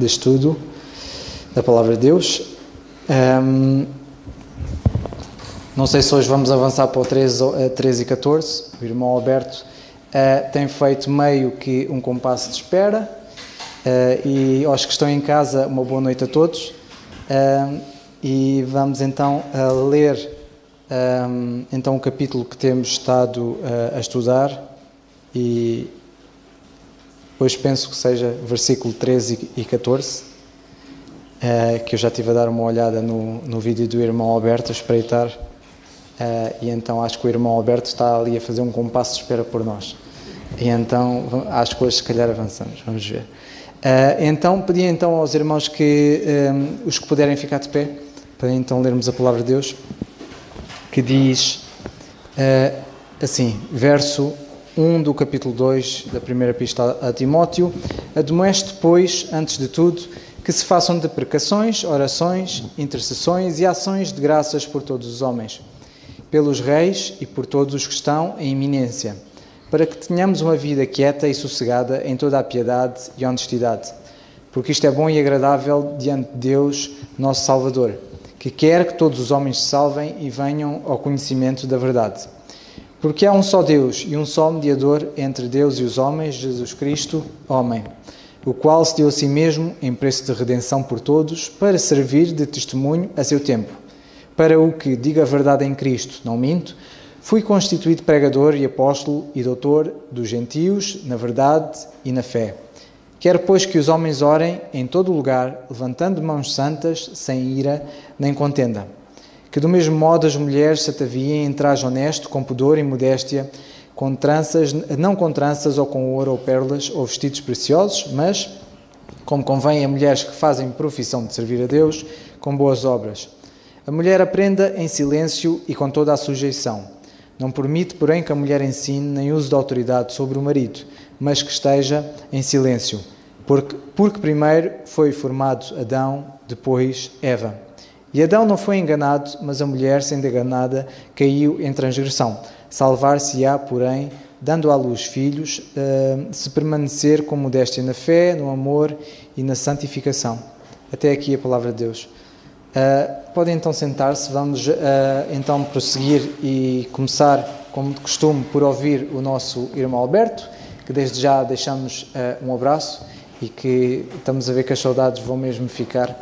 de estudo da Palavra de Deus. Não sei se hoje vamos avançar para o 13 e 14. O irmão Alberto tem feito meio que um compasso de espera. E aos que estão em casa, uma boa noite a todos. E vamos então ler então o capítulo que temos estado a estudar, e hoje penso que seja versículo 13 e 14, que eu já estive a dar uma olhada no vídeo do irmão Alberto, a espreitar, e então acho que o irmão Alberto está ali a fazer um compasso de espera por nós, e então acho que hoje se calhar avançamos, vamos ver. Então pedi então aos irmãos que os que puderem ficar de pé, para então lermos a Palavra de Deus, que diz assim, verso 1 do capítulo 2 da primeira epístola a Timóteo: admoeste, pois, antes de tudo, que se façam deprecações, orações, intercessões e ações de graças por todos os homens, pelos reis e por todos os que estão em eminência, para que tenhamos uma vida quieta e sossegada em toda a piedade e honestidade, porque isto é bom e agradável diante de Deus, nosso Salvador, que quer que todos os homens se salvem e venham ao conhecimento da verdade. Porque há um só Deus e um só mediador entre Deus e os homens, Jesus Cristo, homem, o qual se deu a si mesmo em preço de redenção por todos, para servir de testemunho a seu tempo. Para o que, diga a verdade em Cristo, não minto, fui constituído pregador e apóstolo e doutor dos gentios na verdade e na fé. Quero, pois, que os homens orem em todo o lugar, levantando mãos santas, sem ira nem contenda. Que do mesmo modo as mulheres se ataviem em traje honesto, com pudor e modéstia, com tranças, não com tranças ou com ouro ou pérolas ou vestidos preciosos, mas, como convém a mulheres que fazem profissão de servir a Deus, com boas obras. A mulher aprenda em silêncio e com toda a sujeição. Não permite, porém, que a mulher ensine nem use de autoridade sobre o marido, mas que esteja em silêncio, porque primeiro foi formado Adão, depois Eva. E Adão não foi enganado, mas a mulher, sendo enganada, caiu em transgressão. Salvar-se-á, porém, dando à luz filhos, se permanecer com modéstia na fé, no amor e na santificação. Até aqui a palavra de Deus. Podem então sentar-se. Vamos então prosseguir e começar, como de costume, por ouvir o nosso irmão Alberto, que desde já deixamos um abraço e que estamos a ver que as saudades vão mesmo ficar,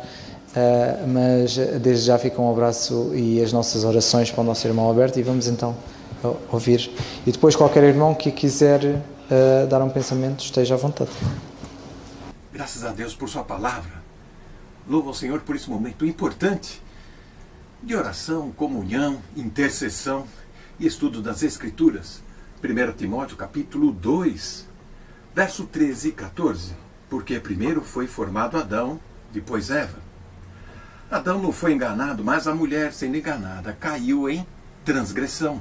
mas desde já fica um abraço e as nossas orações para o nosso irmão Alberto, e vamos então ouvir. E depois qualquer irmão que quiser dar um pensamento, esteja à vontade. Graças a Deus por sua palavra. Louvo ao Senhor por esse momento importante de oração, comunhão, intercessão e estudo das Escrituras. 1 Timóteo capítulo 2, verso 13 e 14. Porque primeiro foi formado Adão, depois Eva. Adão não foi enganado, mas a mulher, sendo enganada, caiu em transgressão.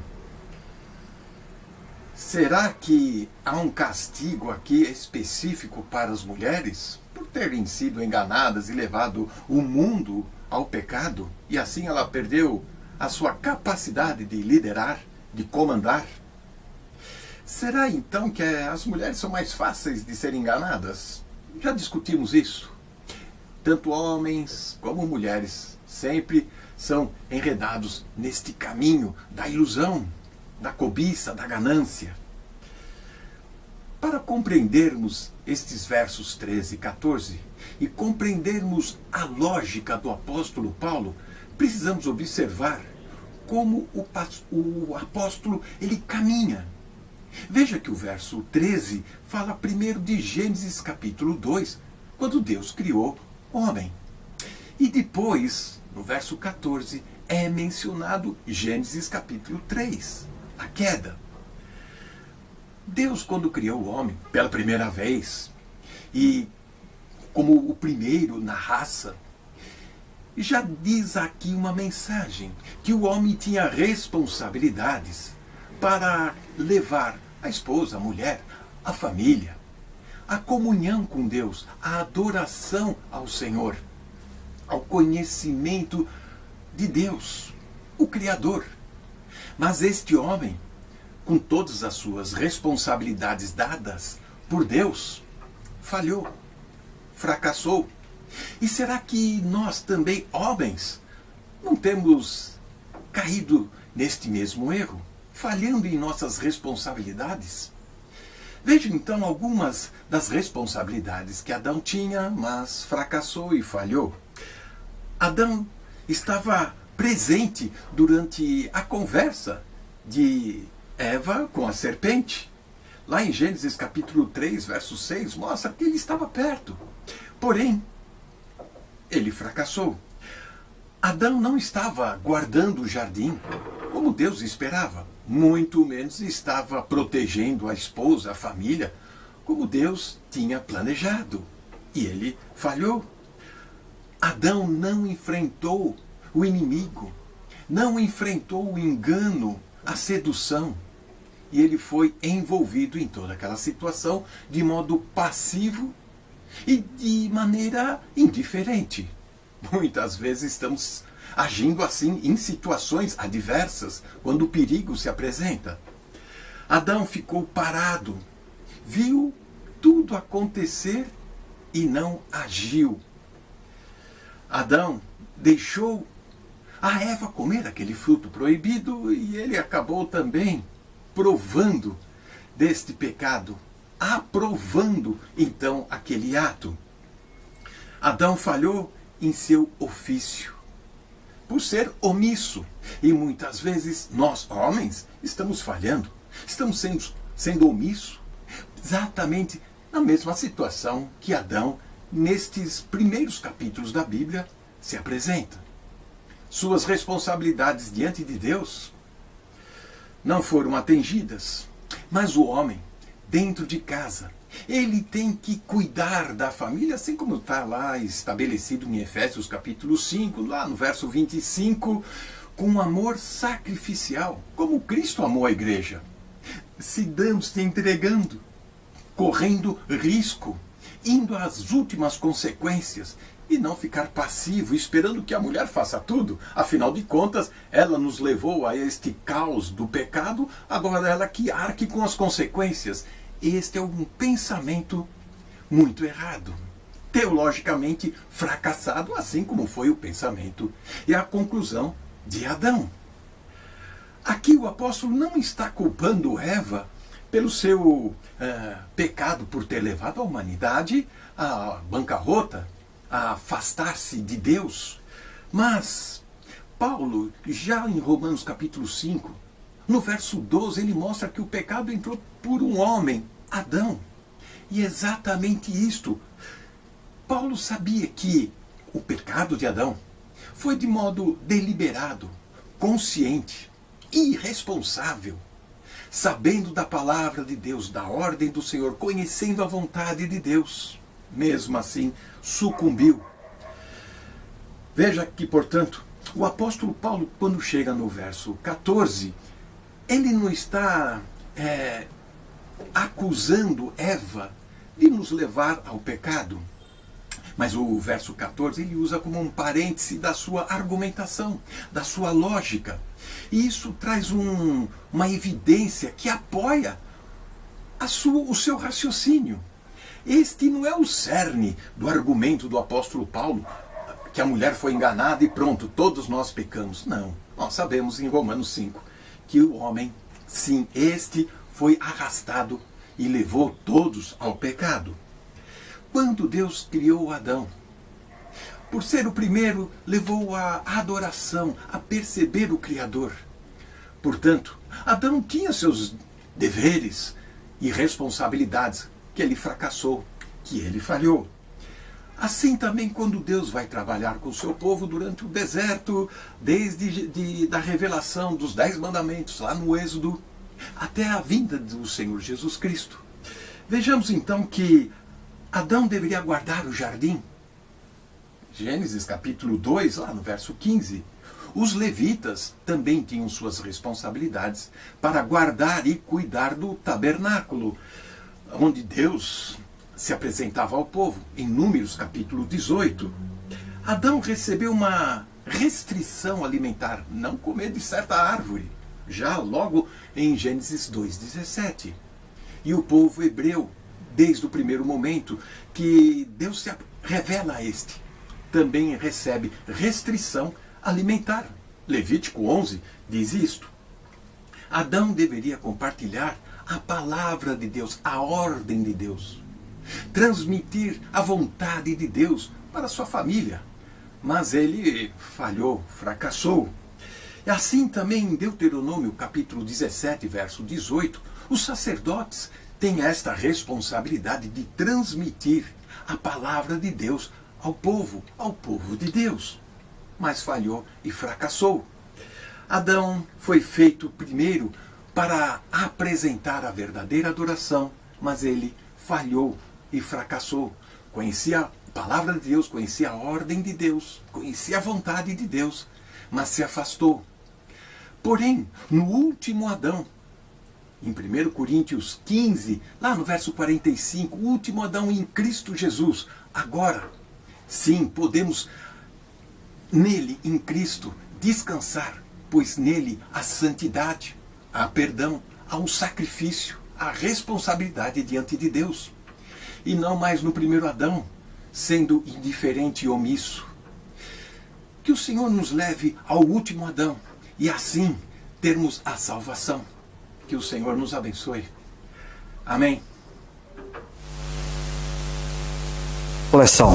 Será que há um castigo aqui específico para as mulheres por terem sido enganadas e levado o mundo ao pecado, e assim ela perdeu a sua capacidade de liderar, de comandar? Será então que as mulheres são mais fáceis de serem enganadas? Já discutimos isso. Tanto homens como mulheres sempre são enredados neste caminho da ilusão, da cobiça, da ganância. Para compreendermos estes versos 13 e 14 e compreendermos a lógica do apóstolo Paulo, precisamos observar como o apóstolo ele caminha. Veja que o verso 13 fala primeiro de Gênesis capítulo 2, quando Deus criou o homem. E depois, no verso 14, é mencionado Gênesis capítulo 3, a queda. Deus, quando criou o homem pela primeira vez, e como o primeiro na raça, já diz aqui uma mensagem, que o homem tinha responsabilidades para levar a esposa, a mulher, a família, a comunhão com Deus, a adoração ao Senhor, ao conhecimento de Deus, o Criador. Mas este homem, com todas as suas responsabilidades dadas por Deus, falhou, fracassou, E será que nós também, homens, não temos caído neste mesmo erro, falhando em nossas responsabilidades? Veja então algumas das responsabilidades que Adão tinha, mas fracassou e falhou. Adão estava presente durante a conversa de Eva com a serpente. Lá em Gênesis capítulo 3, verso 6, mostra que ele estava perto. Porém, ele fracassou. Adão não estava guardando o jardim como Deus esperava. Muito menos estava protegendo a esposa, a família, como Deus tinha planejado. E ele falhou. Adão não enfrentou o inimigo, não enfrentou o engano, a sedução. E ele foi envolvido em toda aquela situação de modo passivo e de maneira indiferente. Muitas vezes estamos agindo assim em situações adversas, quando o perigo se apresenta. Adão ficou parado, viu tudo acontecer e não agiu. Adão deixou a Eva comer aquele fruto proibido e ele acabou também provando deste pecado, aprovando então aquele ato. Adão falhou em seu ofício, por ser omisso. E muitas vezes nós, homens, estamos falhando, estamos sendo omissos, exatamente na mesma situação que Adão, nestes primeiros capítulos da Bíblia, se apresenta. Suas responsabilidades diante de Deus não foram atendidas, mas o homem, dentro de casa, ele tem que cuidar da família, assim como está lá estabelecido em Efésios capítulo 5, lá no verso 25, com amor sacrificial, como Cristo amou a igreja, se dando, se entregando, correndo risco, indo às últimas consequências, e não ficar passivo, esperando que a mulher faça tudo. Afinal de contas, ela nos levou a este caos do pecado, agora ela que arque com as consequências. Este é um pensamento muito errado, teologicamente fracassado, assim como foi o pensamento e a conclusão de Adão. Aqui o apóstolo não está culpando Eva pelo seu pecado, por ter levado a humanidade à bancarrota, a afastar-se de Deus. Mas Paulo, já em Romanos capítulo 5, no verso 12, ele mostra que o pecado entrou por um homem, Adão. E é exatamente isto. Paulo sabia que o pecado de Adão foi de modo deliberado, consciente, irresponsável, sabendo da palavra de Deus, da ordem do Senhor, conhecendo a vontade de Deus. Mesmo assim, sucumbiu. Veja que, portanto, o apóstolo Paulo, quando chega no verso 14, ele não está acusando Eva de nos levar ao pecado. Mas o verso 14 ele usa como um parêntese da sua argumentação, da sua lógica. E isso traz uma evidência que apoia o seu raciocínio. Este não é o cerne do argumento do apóstolo Paulo, que a mulher foi enganada e pronto, todos nós pecamos. Não, nós sabemos em Romanos 5 que o homem, sim, este foi arrastado e levou todos ao pecado. Quando Deus criou Adão, por ser o primeiro, levou à adoração, a perceber o Criador. Portanto, Adão tinha seus deveres e responsabilidades, que ele fracassou, que ele falhou. Assim também quando Deus vai trabalhar com o seu povo durante o deserto, desde da revelação dos 10 mandamentos, lá no Êxodo, até a vinda do Senhor Jesus Cristo. Vejamos então que Adão deveria guardar o jardim. Gênesis capítulo 2, lá no verso 15. Os levitas também tinham suas responsabilidades para guardar e cuidar do tabernáculo, onde Deus se apresentava ao povo. Em Números capítulo 18, Adão recebeu uma restrição alimentar, não comer de certa árvore, já logo em Gênesis 2,17. E o povo hebreu, desde o primeiro momento que Deus se revela a este, também recebe restrição alimentar. Levítico 11 diz isto. Adão deveria compartilhar a palavra de Deus, a ordem de Deus, transmitir a vontade de Deus para sua família. Mas ele falhou, fracassou. E assim também em Deuteronômio capítulo 17, verso 18, os sacerdotes têm esta responsabilidade de transmitir a palavra de Deus ao povo de Deus. Mas falhou e fracassou. Adão foi feito primeiro para apresentar a verdadeira adoração, mas ele falhou e fracassou. Conhecia a palavra de Deus, conhecia a ordem de Deus, conhecia a vontade de Deus, mas se afastou. Porém, no último Adão, em 1 Coríntios 15, lá no verso 45, o último Adão em Cristo Jesus, agora, sim, podemos nele, em Cristo, descansar, pois nele há santidade, há perdão, há um sacrifício, há responsabilidade diante de Deus. E não mais no primeiro Adão, sendo indiferente e omisso. Que o Senhor nos leve ao último Adão e assim termos a salvação. Que o Senhor nos abençoe. Amém. Coleção.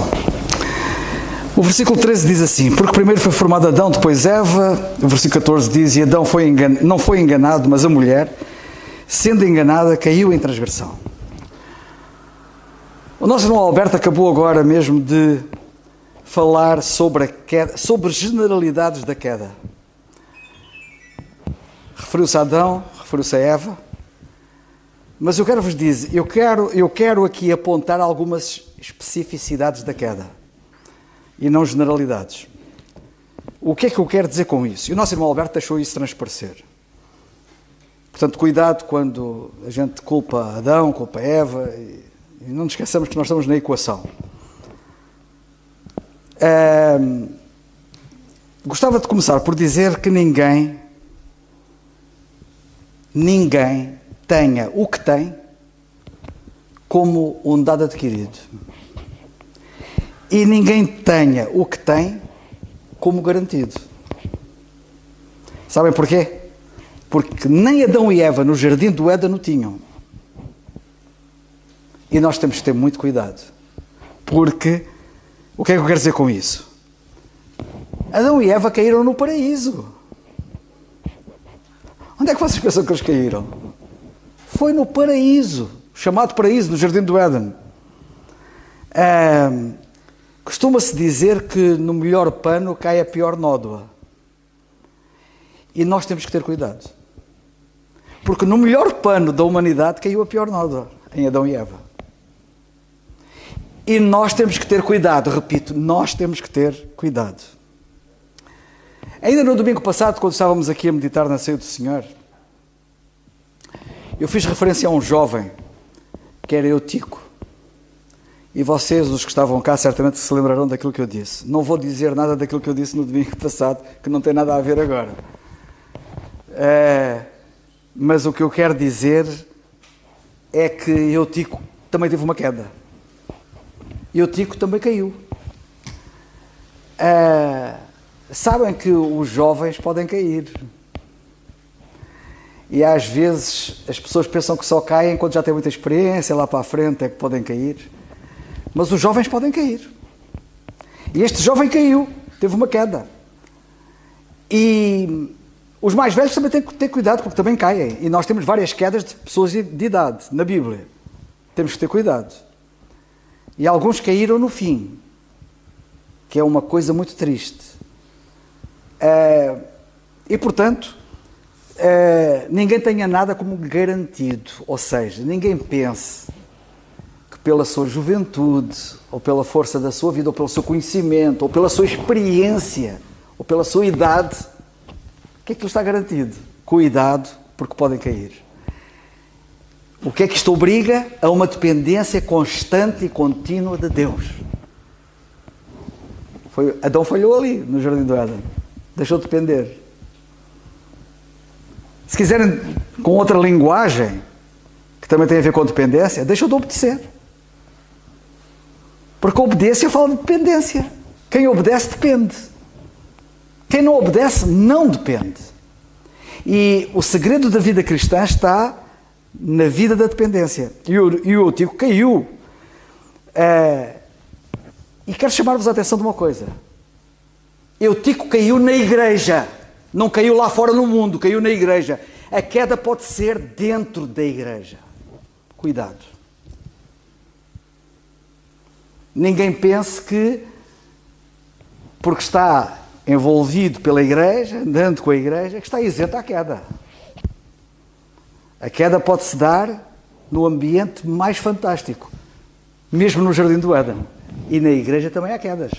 O versículo 13 diz assim: porque primeiro foi formado Adão, depois Eva. O versículo 14 diz: e Adão não foi enganado, mas a mulher, sendo enganada, caiu em transgressão. O nosso irmão Alberto acabou agora mesmo de falar sobre a queda, sobre generalidades da queda. Referiu-se a Adão, referiu-se a Eva, mas eu quero vos dizer, eu quero aqui apontar algumas especificidades da queda e não generalidades. O que é que eu quero dizer com isso? E o nosso irmão Alberto deixou isso transparecer. Portanto, cuidado quando a gente culpa Adão, culpa Eva, e não nos esqueçamos que nós estamos na equação. Gostava de começar por dizer que ninguém tenha o que tem como um dado adquirido. E ninguém tenha o que tem como garantido. Sabem porquê? Porque nem Adão e Eva no jardim do Éden o tinham. E nós temos que ter muito cuidado. Porque, o que é que eu quero dizer com isso? Adão e Eva caíram no paraíso. Onde é que vocês pensam que eles caíram? Foi no paraíso, chamado paraíso, no jardim do Éden. Costuma-se dizer que no melhor pano cai a pior nódoa. E nós temos que ter cuidado. Porque no melhor pano da humanidade caiu a pior nódoa, em Adão e Eva. E nós temos que ter cuidado, repito, nós temos que ter cuidado. Ainda no domingo passado, quando estávamos aqui a meditar na ceia do Senhor, eu fiz referência a um jovem, que era Eutico. E vocês, os que estavam cá, certamente se lembrarão daquilo que eu disse. Não vou dizer nada daquilo que eu disse no domingo passado, que não tem nada a ver agora. Mas o que eu quero dizer é que Eutico também teve uma queda. Eutico também caiu. Sabem que os jovens podem cair. E às vezes as pessoas pensam que só caem quando já têm muita experiência, lá para a frente é que podem cair. Mas os jovens podem cair. E este jovem caiu, teve uma queda. E os mais velhos também têm que ter cuidado, porque também caem. E nós temos várias quedas de pessoas de idade na Bíblia. Temos que ter cuidado. E alguns caíram no fim, que é uma coisa muito triste. E portanto, ninguém tenha nada como garantido. Ou seja, ninguém pense que pela sua juventude, ou pela força da sua vida, ou pelo seu conhecimento, ou pela sua experiência, ou pela sua idade, que aquilo está garantido. Cuidado, porque podem cair. O que é que isto obriga? A uma dependência constante e contínua de Deus. Adão falhou ali, no jardim do Éden. Deixou de depender. Se quiserem, com outra linguagem, que também tem a ver com dependência, deixou de obedecer. Porque a obediência fala de dependência. Quem obedece depende. Quem não obedece não depende. E o segredo da vida cristã está na vida da dependência. E o Eutico caiu. E quero chamar-vos a atenção de uma coisa. Eutico caiu na igreja. Não caiu lá fora no mundo, caiu na igreja. A queda pode ser dentro da igreja. Cuidado. Ninguém pense que, porque está envolvido pela igreja, andando com a igreja, que está isento à queda. A queda pode-se dar no ambiente mais fantástico, mesmo no Jardim do Éden. E na igreja também há quedas.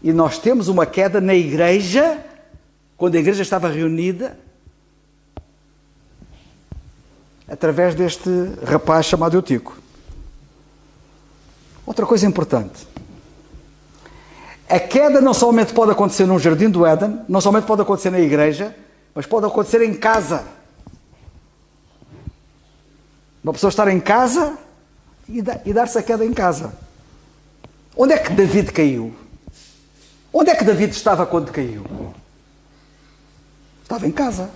E nós temos uma queda na igreja, quando a igreja estava reunida, através deste rapaz chamado Eutico. Outra coisa importante. A queda não somente pode acontecer num Jardim do Éden, não somente pode acontecer na igreja, mas pode acontecer em casa. Uma pessoa estar em casa e dar-se a queda em casa. Onde é que David caiu? Onde é que David estava quando caiu? Estava em casa.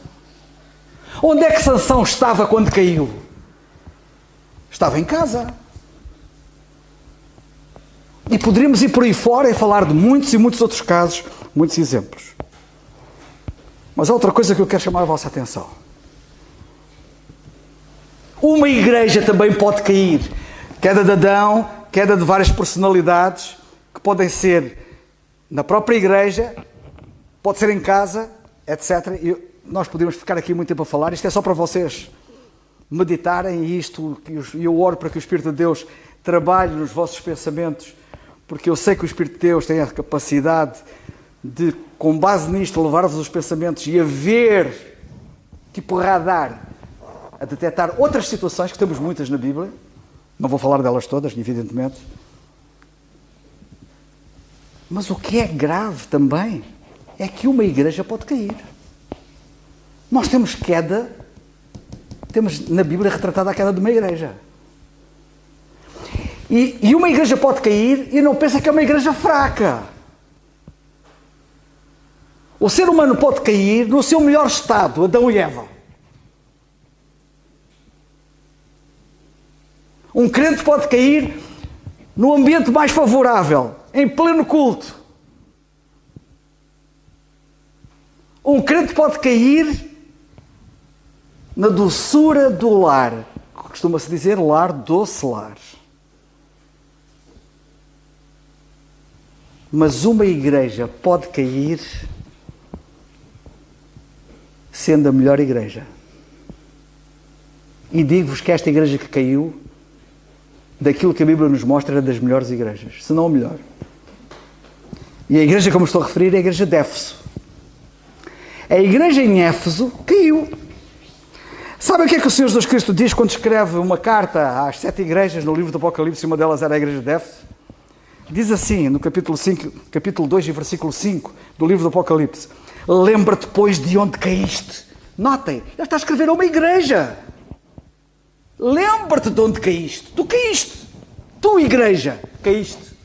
Onde é que Sansão estava quando caiu? Estava em casa. E poderíamos ir por aí fora e falar de muitos e muitos outros casos, muitos exemplos. Mas há outra coisa que eu quero chamar a vossa atenção. Uma igreja também pode cair. Queda de Adão, queda de várias personalidades, que podem ser na própria igreja, pode ser em casa, etc. E nós podemos ficar aqui muito tempo a falar. Isto é só para vocês meditarem isto, e eu oro para que o Espírito de Deus trabalhe nos vossos pensamentos, porque eu sei que o Espírito de Deus tem a capacidade de, com base nisto, levar-vos os pensamentos e a ver, tipo radar, a detectar outras situações, que temos muitas na Bíblia. Não vou falar delas todas, evidentemente. Mas o que é grave também é que uma igreja pode cair. Nós temos queda, temos na Bíblia retratada a queda de uma igreja. E uma igreja pode cair e não pensa que é uma igreja fraca. O ser humano pode cair no seu melhor estado, Adão e Eva. Um crente pode cair no ambiente mais favorável, em pleno culto. Um crente pode cair na doçura do lar. Costuma-se dizer lar, doce lar. Mas uma igreja pode cair sendo a melhor igreja. E digo-vos que esta igreja que caiu, daquilo que a Bíblia nos mostra, era das melhores igrejas, se não a melhor. E a igreja, como estou a referir, é a igreja de Éfeso. A igreja em Éfeso caiu. Sabem o que é que o Senhor Jesus Cristo diz quando escreve uma carta às 7 igrejas no livro do Apocalipse, e uma delas era a igreja de Éfeso? Diz assim, no capítulo 2 e versículo 5 do livro do Apocalipse: lembra-te, pois, de onde caíste. Notem, ele está a escrever a uma igreja. Lembra-te de onde caíste. Tu caíste. Tu, igreja, caíste.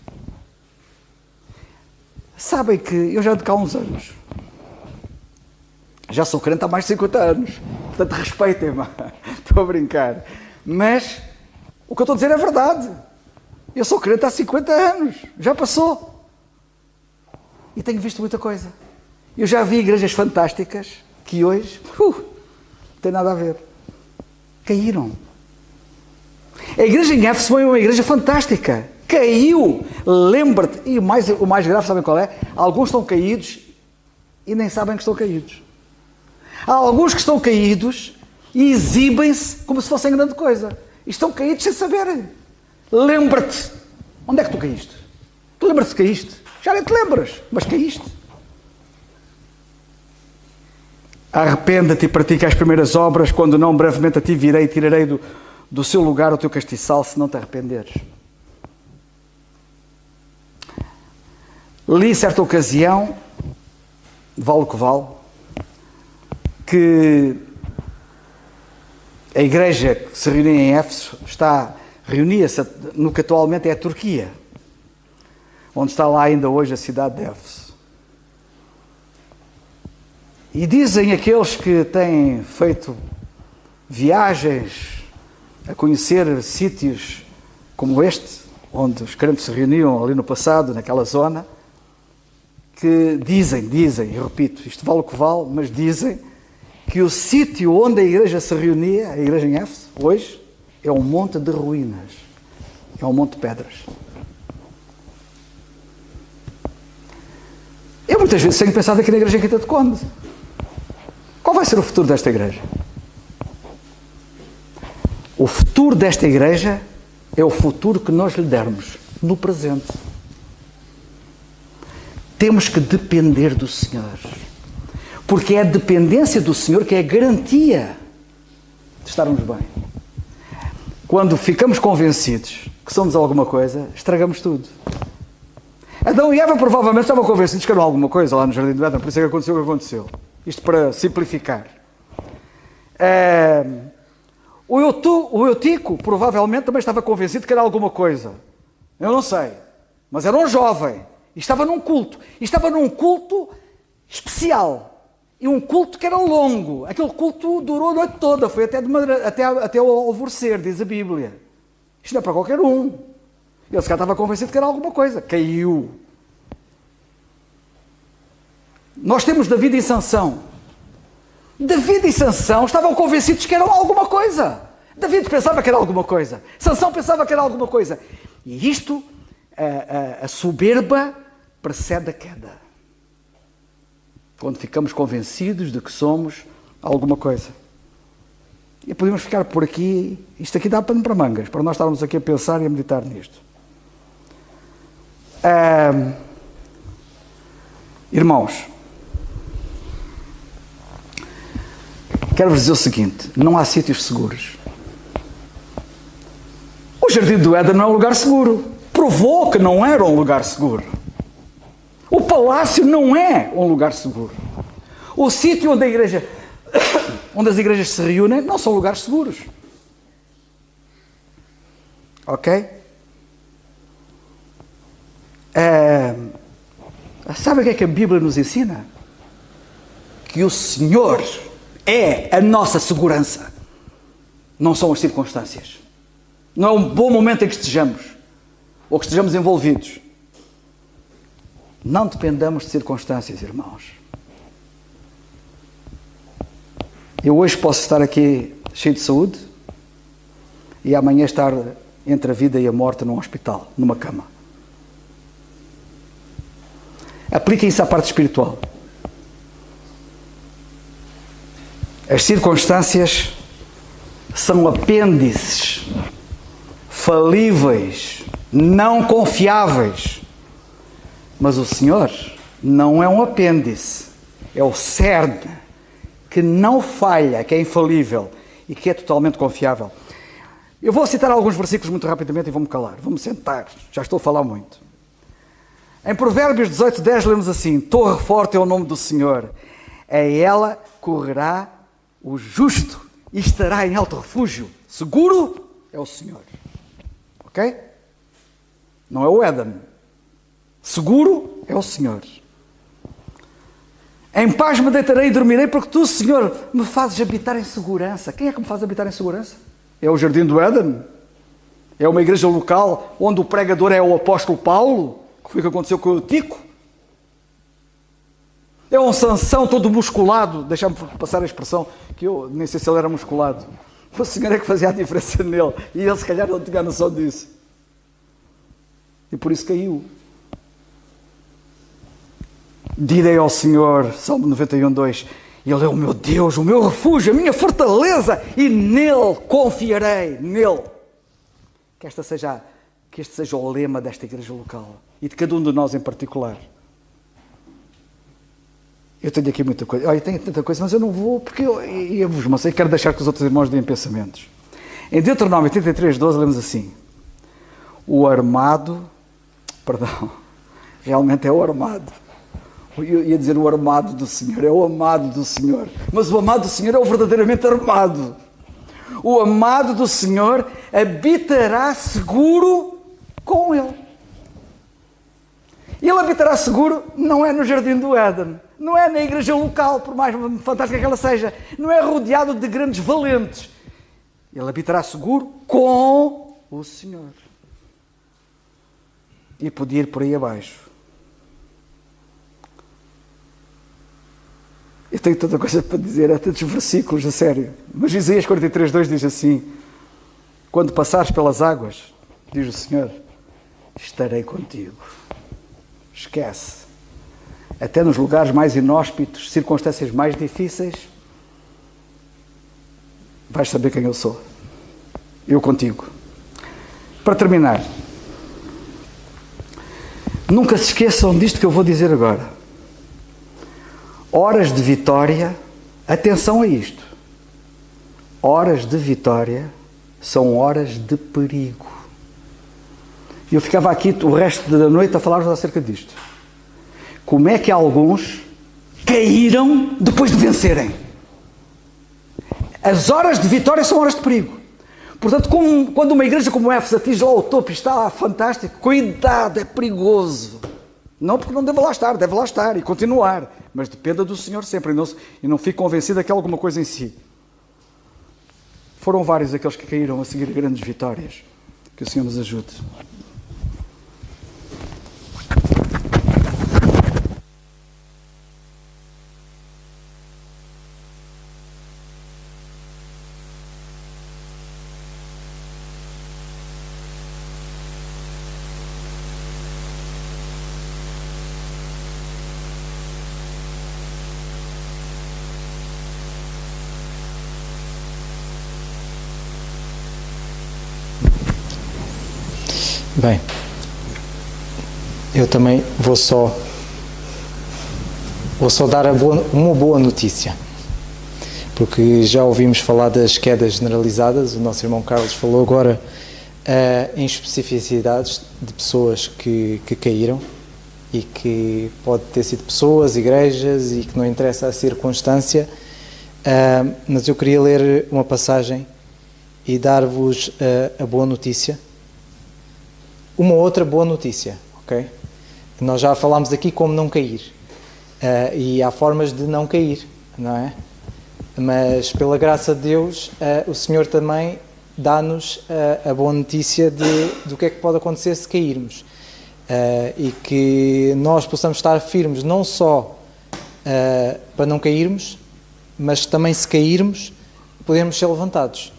Sabem que eu já ando cá há uns anos. Já sou crente há mais de 50 anos. Portanto, respeitem-me. Estou a brincar. Mas o que eu estou a dizer é verdade. Eu sou crente há 50 anos. Já passou. E tenho visto muita coisa. Eu já vi igrejas fantásticas que hoje não tem nada a ver. Caíram. A igreja em Éfeso foi uma igreja fantástica. Caiu. Lembra-te. E o mais grave, sabem qual é? Alguns estão caídos e nem sabem que estão caídos. Há alguns que estão caídos e exibem-se como se fossem grande coisa. E estão caídos sem saberem. Lembra-te. Onde é que tu caíste? Tu lembras-te que caíste? Já nem te lembras, mas caíste. Arrependa-te e pratica as primeiras obras, quando não, brevemente a ti virei e tirarei do seu lugar o teu castiçal, se não te arrependeres. Li certa ocasião, vale o que vale, que a igreja que se reunia em Éfeso reunia-se no que atualmente é a Turquia. onde está lá ainda hoje a cidade de Éfeso. E dizem aqueles que têm feito viagens a conhecer sítios como este, onde os crentes se reuniam ali no passado, naquela zona, que dizem, e repito, isto vale o que vale, mas dizem que o sítio onde a igreja se reunia, a igreja em Éfeso, hoje, é um monte de ruínas, é um monte de pedras. Eu muitas vezes tenho pensado aqui na igreja em Quinta de Conde. Qual vai ser o futuro desta igreja? O futuro desta igreja é o futuro que nós lhe dermos no presente. Temos que depender do Senhor. Porque é a dependência do Senhor que é a garantia de estarmos bem. Quando ficamos convencidos que somos alguma coisa, estragamos tudo. Adão e Eva provavelmente estavam convencidos que eram alguma coisa lá no Jardim do Éden, por isso é que aconteceu o que aconteceu. Isto para simplificar. O Eutico provavelmente também estava convencido que era alguma coisa. Eu não sei. Mas era um jovem. E estava num culto. E estava num culto especial. E um culto que era longo. Aquele culto durou a noite toda. Foi até ao alvorecer, diz a Bíblia. Isto não é para qualquer um. Ele se calhar estava convencido que era alguma coisa. Caiu. Nós temos David e Sansão. David e Sansão estavam convencidos que eram alguma coisa. David pensava que era alguma coisa. Sansão pensava que era alguma coisa. E isto, a soberba, precede a queda. Quando ficamos convencidos de que somos alguma coisa. E podemos ficar por aqui. Isto aqui dá pano para mangas, para nós estarmos aqui a pensar e a meditar nisto. Irmãos, quero-vos dizer o seguinte: não há sítios seguros. O Jardim do Éden não é um lugar seguro. Provou que não era um lugar seguro. O palácio não é um lugar seguro. O sítio onde onde as igrejas se reúnem, não são lugares seguros. Ok? Sabe o que é que a Bíblia nos ensina? Que o Senhor é a nossa segurança. Não são as circunstâncias. Não é um bom momento em que estejamos, ou que estejamos envolvidos. Não dependamos de circunstâncias, irmãos. Eu hoje posso estar aqui cheio de saúde e amanhã estar entre a vida e a morte num hospital, numa cama. Apliquem isso à parte espiritual. As circunstâncias são apêndices falíveis, não confiáveis. Mas o Senhor não é um apêndice, é o cerne que não falha, que é infalível e que é totalmente confiável. Eu vou citar alguns versículos muito rapidamente e vou-me calar. Vou-me sentar, já estou a falar muito. Em Provérbios 18:10 lemos assim: torre forte é o nome do Senhor, a ela correrá o justo e estará em alto refúgio. Seguro é o Senhor. Ok? Não é o Éden. Seguro é o Senhor. Em paz me deitarei e dormirei, porque tu, Senhor, me fazes habitar em segurança. Quem é que me faz habitar em segurança? É o Jardim do Éden? É uma igreja local onde o pregador é o apóstolo Paulo? Que foi o que aconteceu com o Tico? É um Sansão todo musculado? Deixa-me passar a expressão, que eu nem sei se ele era musculado. O Senhor é que fazia a diferença nele. E ele se calhar não tinha noção disso. E por isso caiu. Direi ao Senhor, Salmo 91:2, Ele é o meu Deus, o meu refúgio, a minha fortaleza, e nele confiarei, nele. Que este seja o lema desta igreja local e de cada um de nós em particular. Eu tenho aqui muita coisa, eu tenho tanta coisa, mas eu não vou, porque eu vos mostrei, quero deixar que os outros irmãos deem pensamentos. Em Deuteronômio 33:12 lemos assim: o armado, realmente é o armado. Eu ia dizer o armado do Senhor, é o amado do Senhor. Mas o amado do Senhor é o verdadeiramente armado. O amado do Senhor habitará seguro com Ele. Ele habitará seguro, não é no jardim do Éden, não é na igreja local, por mais fantástica que ela seja, não é rodeado de grandes valentes. Ele habitará seguro com o Senhor. E podia ir por aí abaixo. Eu tenho tanta coisa para dizer, há tantos versículos, a sério. Mas Isaías 43:2 diz assim: quando passares pelas águas, diz o Senhor, estarei contigo. Esquece. Até nos lugares mais inóspitos, circunstâncias mais difíceis, vais saber quem eu sou. Eu contigo. Para terminar, nunca se esqueçam disto que eu vou dizer agora. Horas de vitória, atenção a isto. Horas de vitória são horas de perigo. E eu ficava aqui o resto da noite a falar-vos acerca disto. Como é que alguns caíram depois de vencerem? As horas de vitória são horas de perigo. Portanto, quando uma igreja como Éfeso atinge lá o topo e está lá fantástico, cuidado, é perigoso. Não porque não deve lá estar e continuar. Mas dependa do Senhor sempre e não fique convencido que há alguma coisa em si. Foram vários aqueles que caíram a seguir grandes vitórias. Que o Senhor nos ajude. Bem, eu também vou só dar uma boa notícia, porque já ouvimos falar das quedas generalizadas. O nosso irmão Carlos falou agora em especificidades de pessoas que caíram, e que pode ter sido pessoas, igrejas, e que não interessa a circunstância, mas eu queria ler uma passagem e dar-vos a boa notícia. Uma outra boa notícia, ok? Nós já falámos aqui como não cair, e há formas de não cair, não é? Mas pela graça de Deus, o Senhor também dá-nos a boa notícia do que é que pode acontecer se cairmos, e que nós possamos estar firmes não só para não cairmos, mas também se cairmos, podemos ser levantados.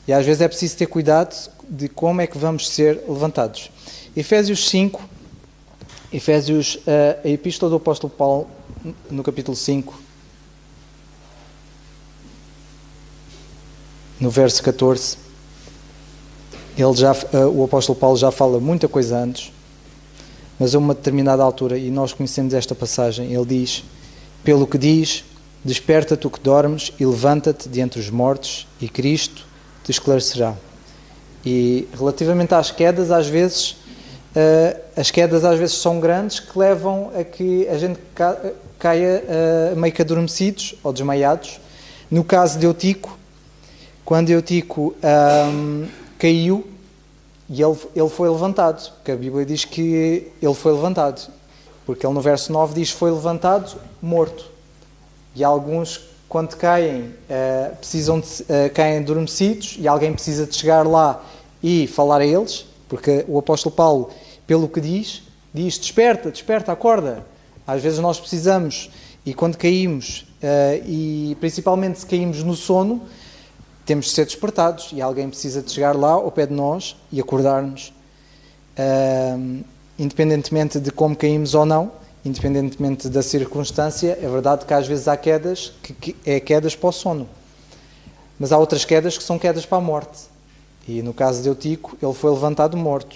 E às vezes é preciso ter cuidado de como é que vamos ser levantados. Efésios 5, a Epístola do Apóstolo Paulo, no capítulo 5, no verso 14, o Apóstolo Paulo já fala muita coisa antes, mas a uma determinada altura, e nós conhecemos esta passagem, ele diz: pelo que diz, desperta tu que dormes e levanta-te de entre os mortos, e Cristo te esclarecerá. E relativamente às quedas, às vezes são grandes, que levam a que a gente caia meio que adormecidos ou desmaiados. No caso de Eutico, quando Eutico caiu, e ele foi levantado, porque a Bíblia diz que ele foi levantado, porque ele no verso 9 diz: foi levantado morto. E alguns, quando caem, caem adormecidos, e alguém precisa de chegar lá e falar a eles, porque o apóstolo Paulo, pelo que diz desperta, acorda. Às vezes nós precisamos, e quando caímos, e principalmente se caímos no sono, temos de ser despertados, e alguém precisa de chegar lá ao pé de nós e acordar-nos, independentemente de como caímos ou não, independentemente da circunstância. É verdade que às vezes há quedas que é quedas para o sono, mas há outras quedas que são quedas para a morte. E no caso de Eutico, ele foi levantado morto,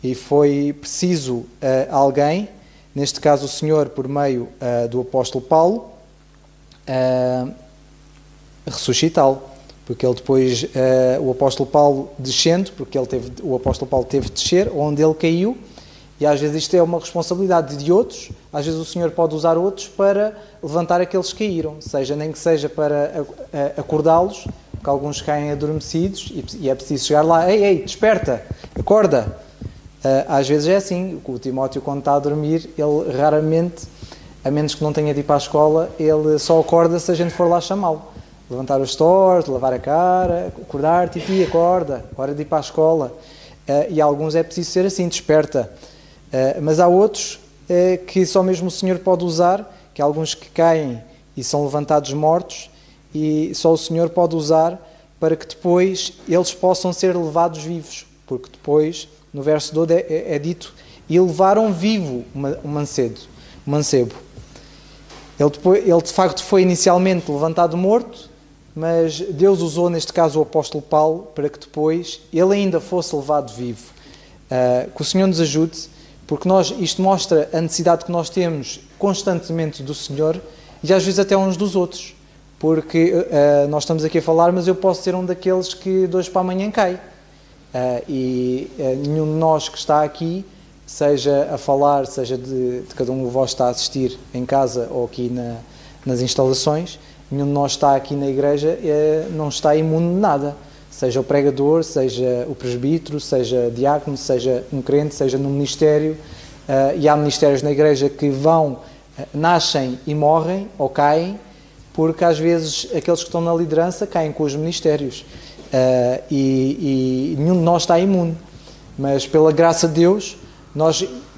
e foi preciso alguém, neste caso o Senhor, por meio do apóstolo Paulo, ressuscitá-lo, porque ele depois, o apóstolo Paulo descendo, porque o apóstolo Paulo teve de descer, onde ele caiu. E às vezes isto é uma responsabilidade de outros, às vezes o Senhor pode usar outros para levantar aqueles que caíram, nem que seja para acordá-los, porque alguns caem adormecidos, e é preciso chegar lá: ei, desperta, acorda, Às vezes é assim, o Timóteo quando está a dormir, ele raramente, a menos que não tenha de ir para a escola, ele só acorda se a gente for lá chamá-lo. Levantar os stores, lavar a cara, acordar, Titi, acorda, hora de ir para a escola. E alguns é preciso ser assim, desperta. Mas há outros que só mesmo o Senhor pode usar, que há alguns que caem e são levantados mortos, e só o Senhor pode usar para que depois eles possam ser levados vivos, porque depois, no verso 12 é dito, e levaram vivo o mancebo. Ele de facto foi inicialmente levantado morto, mas Deus usou neste caso o apóstolo Paulo para que depois ele ainda fosse levado vivo. Que o Senhor nos ajude, porque isto mostra a necessidade que nós temos constantemente do Senhor e às vezes até uns dos outros, porque nós estamos aqui a falar, mas eu posso ser um daqueles que de hoje para amanhã cai. Nenhum de nós que está aqui, seja a falar, seja de cada um de vós está a assistir em casa ou aqui nas instalações, nenhum de nós está aqui na igreja não está imune de nada. Seja o pregador, seja o presbítero, seja diácono, seja um crente, seja no ministério. E há ministérios na igreja que nascem e morrem ou caem, porque às vezes aqueles que estão na liderança caem com os ministérios. E nenhum de nós está imune. Mas pela graça de Deus,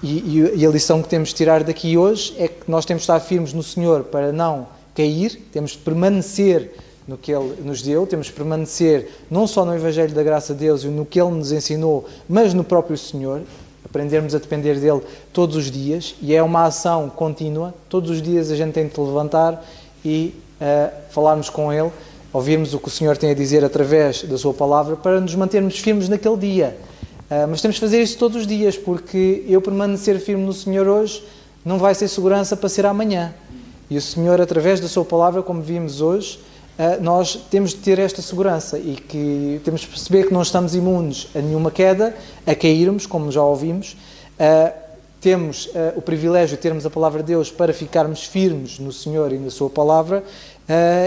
e a lição que temos de tirar daqui hoje é que nós temos de estar firmes no Senhor para não cair, temos de permanecer no que Ele nos deu, temos de permanecer não só no Evangelho da graça de Deus e no que Ele nos ensinou, mas no próprio Senhor, aprendermos a depender dEle todos os dias, e é uma ação contínua, todos os dias a gente tem de levantar e falarmos com Ele, ouvirmos o que o Senhor tem a dizer através da Sua Palavra, para nos mantermos firmes naquele dia. Mas temos de fazer isso todos os dias, porque eu permanecer firme no Senhor hoje não vai ser segurança para ser amanhã. E o Senhor, através da Sua Palavra, como vimos hoje, nós temos de ter esta segurança e que temos de perceber que não estamos imunes a nenhuma queda, a cairmos, como já ouvimos. Temos o privilégio de termos a Palavra de Deus para ficarmos firmes no Senhor e na Sua Palavra,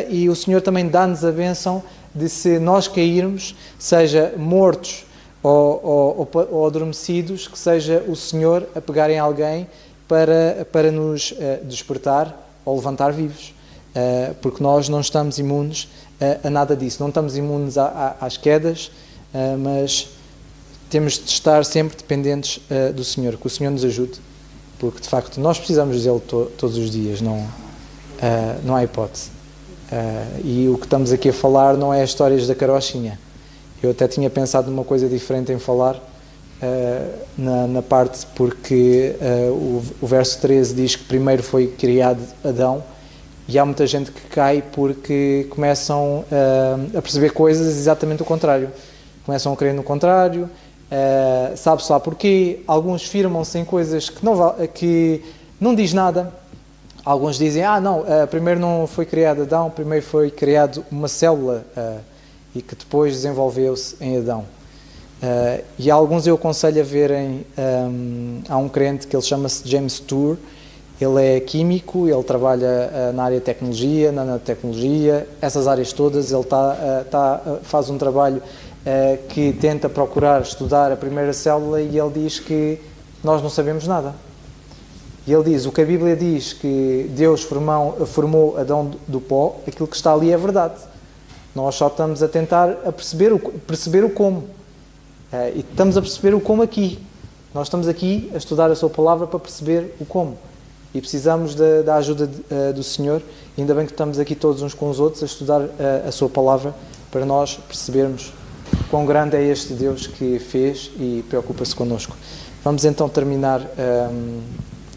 e o Senhor também dá-nos a bênção de, se nós cairmos, seja mortos ou adormecidos, que seja o Senhor a pegar em alguém para nos despertar ou levantar vivos, porque nós não estamos imunes a nada disso, não estamos imunes às quedas, mas temos de estar sempre dependentes do Senhor, que o Senhor nos ajude, porque de facto nós precisamos dele todos os dias, não há hipótese. E o que estamos aqui a falar não é as histórias da carochinha. Eu até tinha pensado numa coisa diferente em falar, na parte, porque o verso 13 diz que primeiro foi criado Adão, e há muita gente que cai porque começam a perceber coisas exatamente o contrário. Começam a crer no contrário, sabe-se lá porquê. Alguns firmam-se em coisas que não diz nada. Alguns dizem, primeiro não foi criado Adão, primeiro foi criado uma célula e que depois desenvolveu-se em Adão. E alguns eu aconselho a verem, há um crente que ele chama-se James Tour, ele é químico, ele trabalha na área de tecnologia, na nanotecnologia, essas áreas todas, ele faz um trabalho que tenta procurar estudar a primeira célula, e ele diz que nós não sabemos nada. E ele diz, o que a Bíblia diz que Deus formou Adão do pó, aquilo que está ali é verdade. Nós só estamos a tentar perceber o como. E estamos a perceber o como aqui. Nós estamos aqui a estudar a Sua Palavra para perceber o como. E precisamos da ajuda do Senhor. E ainda bem que estamos aqui todos uns com os outros a estudar a Sua Palavra, para nós percebermos quão grande é este Deus que fez e preocupa-se connosco. Vamos então terminar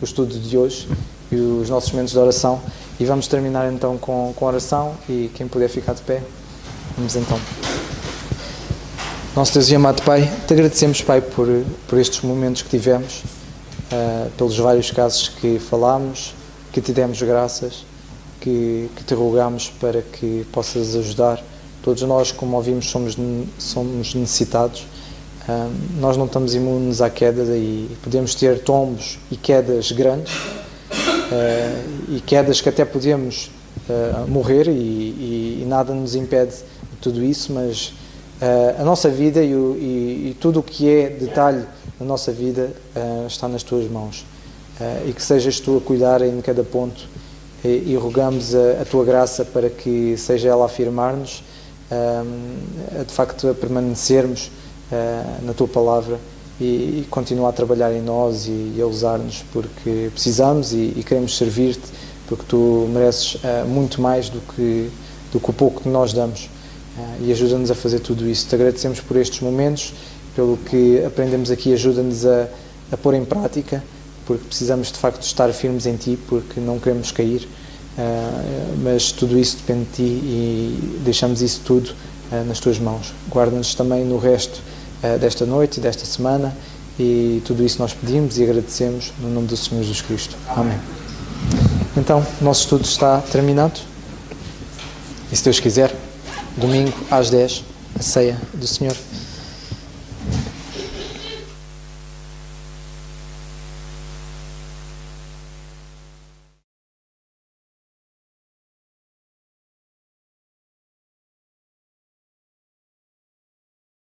o estudo de hoje e os nossos momentos de oração, e vamos terminar então com oração, e quem puder ficar de pé, vamos então. Nosso Deus e amado Pai, te agradecemos, Pai, por estes momentos que tivemos, pelos vários casos que falámos, que te demos graças, que te rogamos para que possas ajudar. Todos nós, como ouvimos, somos necessitados. Nós não estamos imunes à queda, e podemos ter tombos e quedas grandes, e quedas que até podemos morrer, e nada nos impede de tudo isso, mas a nossa vida e tudo o que é detalhe na nossa vida está nas Tuas mãos, e que sejas Tu a cuidar em cada ponto, e rogamos a Tua graça para que seja ela a afirmar-nos, de facto a permanecermos na Tua Palavra, e continuar a trabalhar em nós e a usar-nos, porque precisamos e queremos servir-te, porque Tu mereces muito mais do que o pouco que nós damos, e ajuda-nos a fazer tudo isso. Te agradecemos por estes momentos, pelo que aprendemos aqui. Ajuda-nos a pôr em prática, porque precisamos de facto estar firmes em Ti, porque não queremos cair, mas tudo isso depende de Ti, e deixamos isso tudo nas Tuas mãos. Guarda-nos também no resto desta noite e desta semana, e tudo isso nós pedimos e agradecemos no nome do Senhor Jesus Cristo. Amém. Então, o nosso estudo está terminado, e se Deus quiser, domingo às 10, a ceia do Senhor.